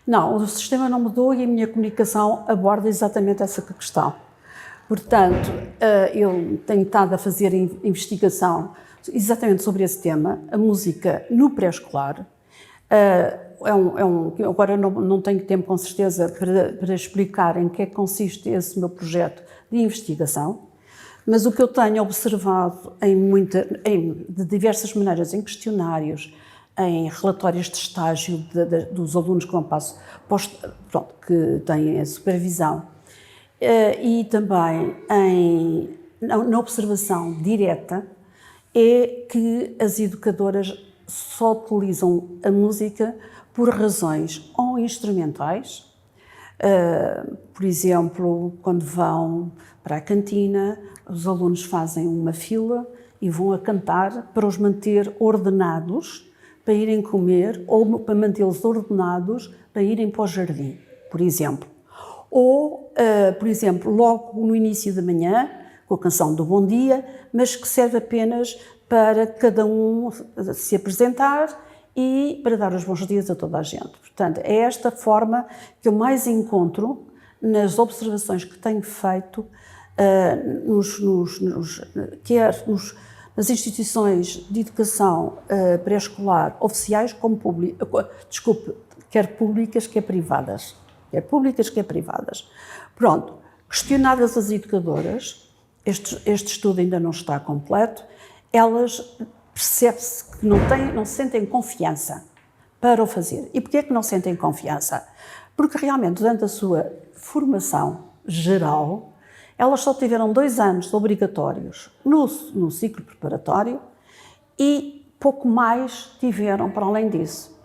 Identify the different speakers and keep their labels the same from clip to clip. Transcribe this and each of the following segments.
Speaker 1: Não, o sistema não mudou e a minha comunicação aborda exatamente essa questão. Portanto, eu tenho estado a fazer investigação exatamente sobre esse tema, a música no pré-escolar. Agora não tenho tempo, com certeza, para explicar em que é que consiste esse meu projeto de investigação, mas o que eu tenho observado de diversas maneiras, em questionários, em relatórios de estágio dos alunos que vão que têm a supervisão, e também na observação direta, é que as educadoras só utilizam a música por razões ou instrumentais, por exemplo, quando vão para a cantina, os alunos fazem uma fila e vão a cantar para os manter ordenados, para irem comer, ou para mantê-los ordenados para irem para o jardim, por exemplo. Ou, por exemplo, logo no início da manhã, com a canção do Bom Dia, mas que serve apenas para cada um se apresentar e para dar os bons dias a toda a gente. Portanto, é esta forma que eu mais encontro nas observações que tenho feito, nas instituições de educação pré-escolar oficiais como quer públicas, quer privadas. Quer públicas, quer privadas. Pronto, questionadas as educadoras, este estudo ainda não está completo, elas percebe-se que não sentem confiança para o fazer. E porquê é que não sentem confiança? Porque realmente, durante a sua formação geral, elas só tiveram 2 anos obrigatórios no ciclo preparatório e pouco mais tiveram para além disso.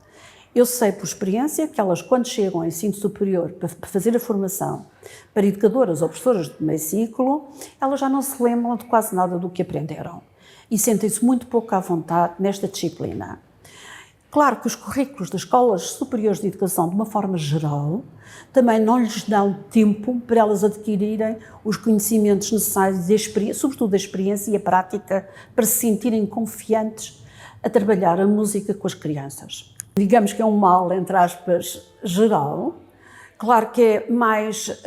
Speaker 1: Eu sei por experiência que elas, quando chegam ao ensino superior para fazer a formação para educadoras ou professoras de meio ciclo, elas já não se lembram de quase nada do que aprenderam e sentem-se muito pouco à vontade nesta disciplina. Claro que os currículos das escolas superiores de educação, de uma forma geral, também não lhes dão tempo para elas adquirirem os conhecimentos necessários, sobretudo a experiência e a prática, para se sentirem confiantes a trabalhar a música com as crianças. Digamos que é um mal, entre aspas, geral. Claro que é mais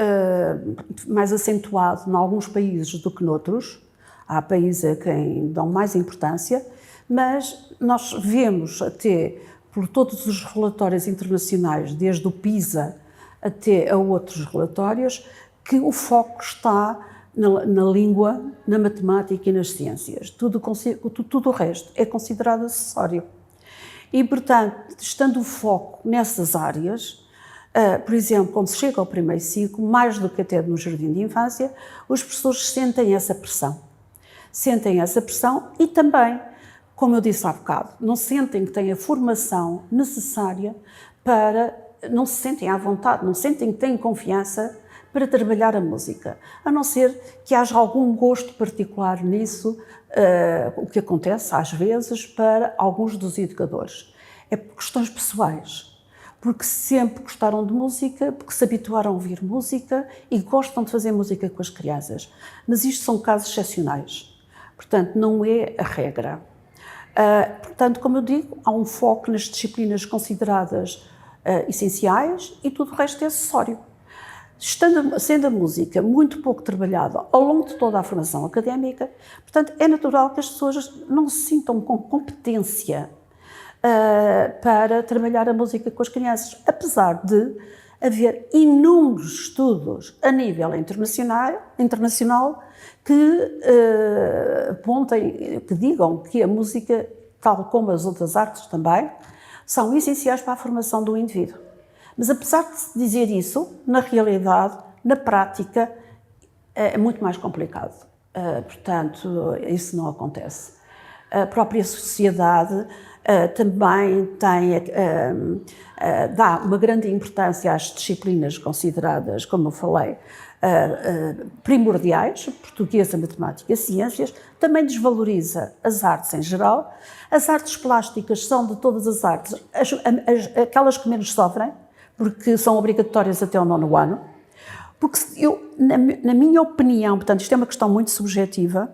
Speaker 1: acentuado em alguns países do que noutros. Há países a quem dão mais importância, mas nós vemos até por todos os relatórios internacionais, desde o PISA até a outros relatórios, que o foco está na língua, na matemática e nas ciências. Tudo o resto é considerado acessório. E, portanto, estando o foco nessas áreas, por exemplo, quando se chega ao primeiro ciclo, mais do que até no jardim de infância, os professores sentem essa pressão. Sentem essa pressão e também, como eu disse há bocado, não sentem que têm a formação necessária não se sentem à vontade, não sentem que têm confiança para trabalhar a música, a não ser que haja algum gosto particular nisso, o que acontece às vezes para alguns dos educadores. É por questões pessoais, porque sempre gostaram de música, porque se habituaram a ouvir música e gostam de fazer música com as crianças. Mas isto são casos excepcionais, portanto não é a regra. Portanto, como eu digo, há um foco nas disciplinas consideradas essenciais e tudo o resto é acessório. Sendo a música muito pouco trabalhada ao longo de toda a formação académica, portanto, é natural que as pessoas não se sintam com competência para trabalhar a música com as crianças, apesar de haver inúmeros estudos a nível internacional que apontem, que digam que a música, tal como as outras artes também, são essenciais para a formação do indivíduo. Mas apesar de se dizer isso, na realidade, na prática, é muito mais complicado. Portanto, isso não acontece. A própria sociedade também dá uma grande importância às disciplinas consideradas, como eu falei, primordiais, português, matemática e ciências, também desvaloriza as artes em geral. As artes plásticas são de todas as artes aquelas que menos sofrem, porque são obrigatórias até ao 9º ano, porque na minha opinião, portanto, isto é uma questão muito subjetiva,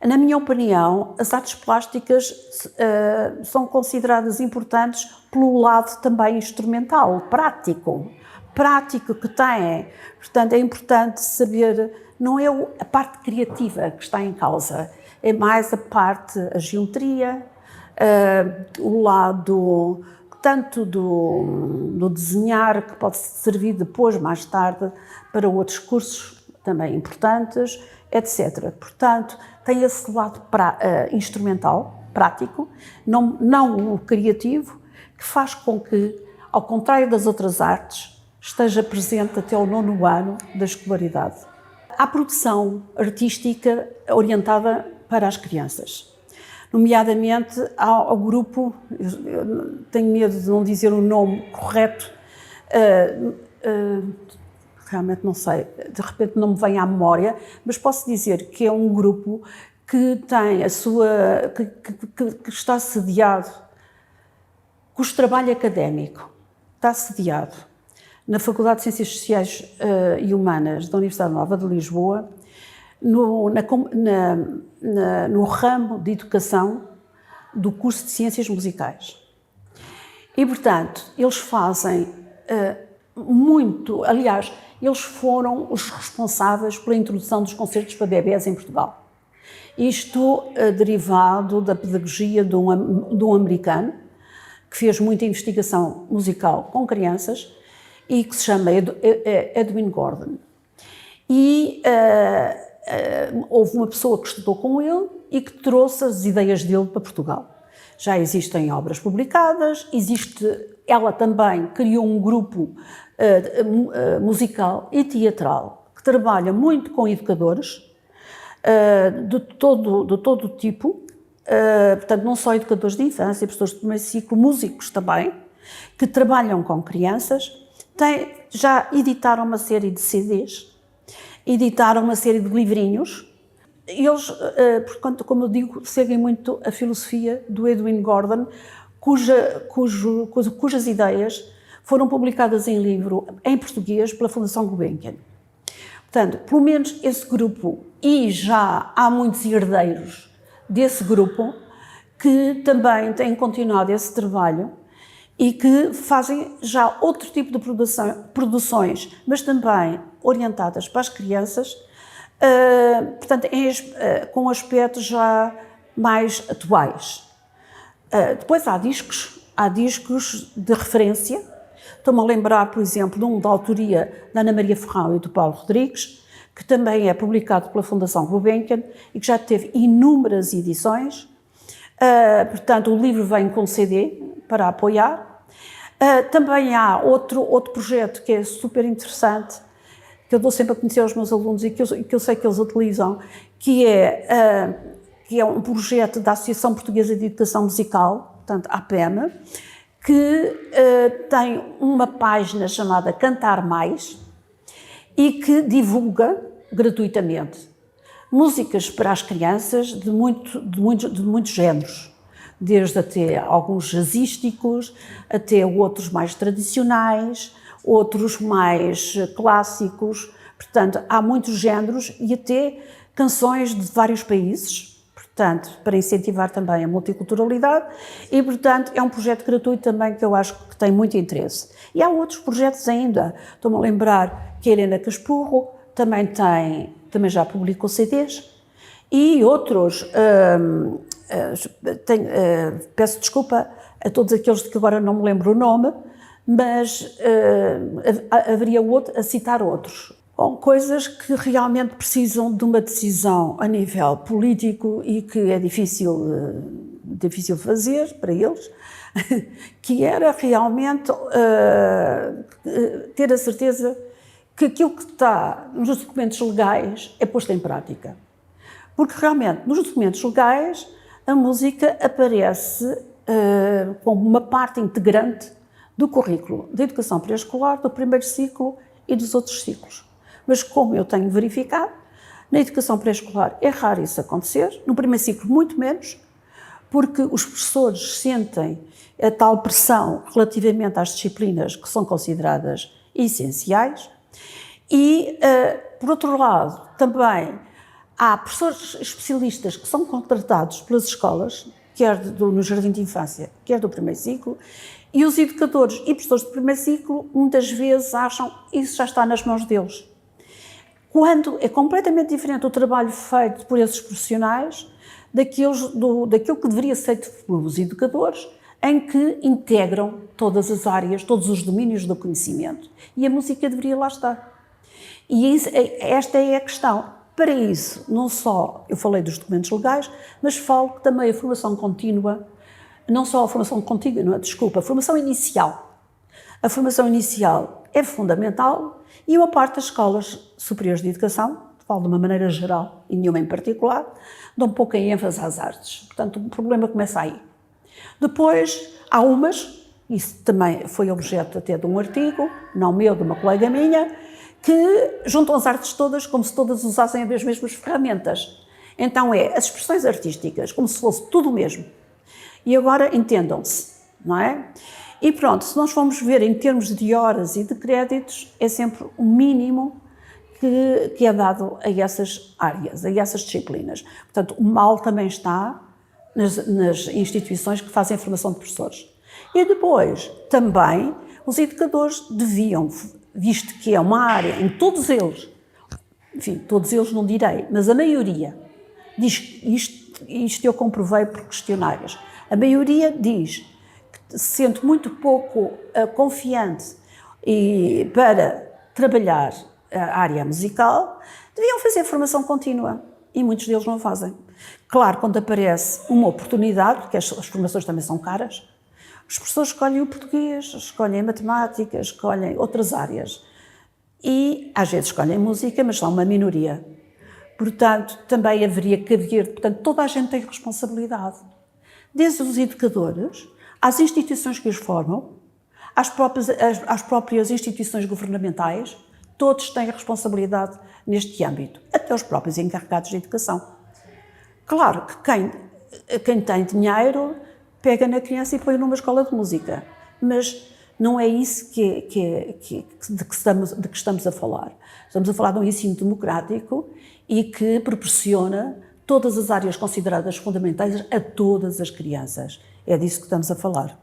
Speaker 1: Na minha opinião, as artes plásticas são consideradas importantes pelo lado também instrumental, prático que têm. Portanto, é importante saber, não é a parte criativa que está em causa, é mais a geometria, o lado tanto do desenhar, que pode servir depois, mais tarde, para outros cursos também importantes, etc. Portanto, tem esse lado instrumental, prático, não o criativo, que faz com que, ao contrário das outras artes, esteja presente até o 9º ano da escolaridade. Há produção artística orientada para as crianças, nomeadamente ao grupo, eu tenho medo de não dizer o nome correto, realmente não sei, de repente não me vem à memória, mas posso dizer que é um grupo que tem que está sediado, cujo trabalho académico está sediado na Faculdade de Ciências Sociais e Humanas da Universidade Nova de Lisboa, no ramo de educação do curso de Ciências Musicais. E, portanto, eles fazem muito, aliás, eles foram os responsáveis pela introdução dos concertos para bebés em Portugal. Isto derivado da pedagogia de um americano que fez muita investigação musical com crianças e que se chama Edwin Gordon. E houve uma pessoa que estudou com ele e que trouxe as ideias dele para Portugal. Já existem obras publicadas, ela também criou um grupo musical e teatral que trabalha muito com educadores de todo tipo, portanto não só educadores de infância, professores de primeiro ciclo, músicos também, que trabalham com crianças, já editaram uma série de CDs, editaram uma série de livrinhos. Eles, portanto, como eu digo, seguem muito a filosofia do Edwin Gordon, cujas ideias foram publicadas em livro em português pela Fundação Gulbenkian. Portanto, pelo menos esse grupo, e já há muitos herdeiros desse grupo, que também têm continuado esse trabalho e que fazem já outro tipo de produções, mas também orientadas para as crianças, portanto, com aspectos já mais atuais. Depois há discos de referência. Estou-me a lembrar, por exemplo, de um da autoria da Ana Maria Ferrão e do Paulo Rodrigues, que também é publicado pela Fundação Gulbenkian e que já teve inúmeras edições. Portanto, o livro vem com CD para apoiar. Também há outro projeto que é super interessante, que eu dou sempre a conhecer aos meus alunos e que eu sei que eles utilizam, que é um projeto da Associação Portuguesa de Educação Musical, portanto, a APEM, que tem uma página chamada Cantar Mais e que divulga gratuitamente músicas para as crianças de muitos géneros, desde até alguns jazzísticos, até outros mais tradicionais, outros mais clássicos. Portanto, há muitos géneros e até canções de vários países, portanto, para incentivar também a multiculturalidade e, portanto, é um projeto gratuito também que eu acho que tem muito interesse. E há outros projetos ainda. Estou-me a lembrar que a Helena Caspurro também já publicou CDs e outros. Peço desculpa a todos aqueles de que agora não me lembro o nome, mas haveria a citar outros. Bom, coisas que realmente precisam de uma decisão a nível político e que é difícil fazer para eles, que era realmente ter a certeza que aquilo que está nos documentos legais é posto em prática. Porque realmente nos documentos legais a música aparece como uma parte integrante do currículo de educação pré-escolar, do primeiro ciclo e dos outros ciclos. Mas como eu tenho verificado, na educação pré-escolar é raro isso acontecer, no primeiro ciclo muito menos, porque os professores sentem a tal pressão relativamente às disciplinas que são consideradas essenciais e, por outro lado, também há professores especialistas que são contratados pelas escolas, quer no jardim de infância, quer do primeiro ciclo, e os educadores e professores do primeiro ciclo muitas vezes acham que isso já está nas mãos deles. Quando é completamente diferente o trabalho feito por esses profissionais daquilo que deveria ser feito pelos educadores, em que integram todas as áreas, todos os domínios do conhecimento. E a música deveria lá estar. E esta é a questão. Para isso, não só eu falei dos documentos legais, mas falo que também a formação contínua, não só a formação contínua, desculpa, a formação inicial. A formação inicial é fundamental e uma parte das escolas superiores de educação, falo de uma maneira geral e nenhuma em particular, dão pouca ênfase às artes. Portanto, o problema começa aí. Depois, há umas, isso também foi objeto até de um artigo, não meu, de uma colega minha, que juntam as artes todas como se todas usassem as mesmas ferramentas. Então as expressões artísticas, como se fosse tudo o mesmo. E agora entendam-se, não é? E pronto, se nós formos ver em termos de horas e de créditos, é sempre o mínimo que é dado a essas áreas, a essas disciplinas. Portanto, o mal também está nas instituições que fazem a formação de professores. E depois, também, os educadores deviam, visto que é uma área em todos eles, enfim, todos eles não direi, mas a maioria diz, isto eu comprovei por questionários, a maioria diz que se sente muito pouco confiante para trabalhar a área musical, deviam fazer formação contínua e muitos deles não fazem. Claro, quando aparece uma oportunidade, porque as formações também são caras, os professores escolhem o português, escolhem a matemática, escolhem outras áreas. E, às vezes, escolhem música, mas são uma minoria. Portanto, também haveria que haver... Portanto, toda a gente tem responsabilidade. Desde os educadores, às instituições que os formam, às próprias instituições governamentais, todos têm responsabilidade neste âmbito, até os próprios encarregados de educação. Claro que quem tem dinheiro pega na criança e põe numa escola de música, mas não é isso de que estamos a falar. Estamos a falar de um ensino democrático e que proporciona todas as áreas consideradas fundamentais a todas as crianças. É disso que estamos a falar.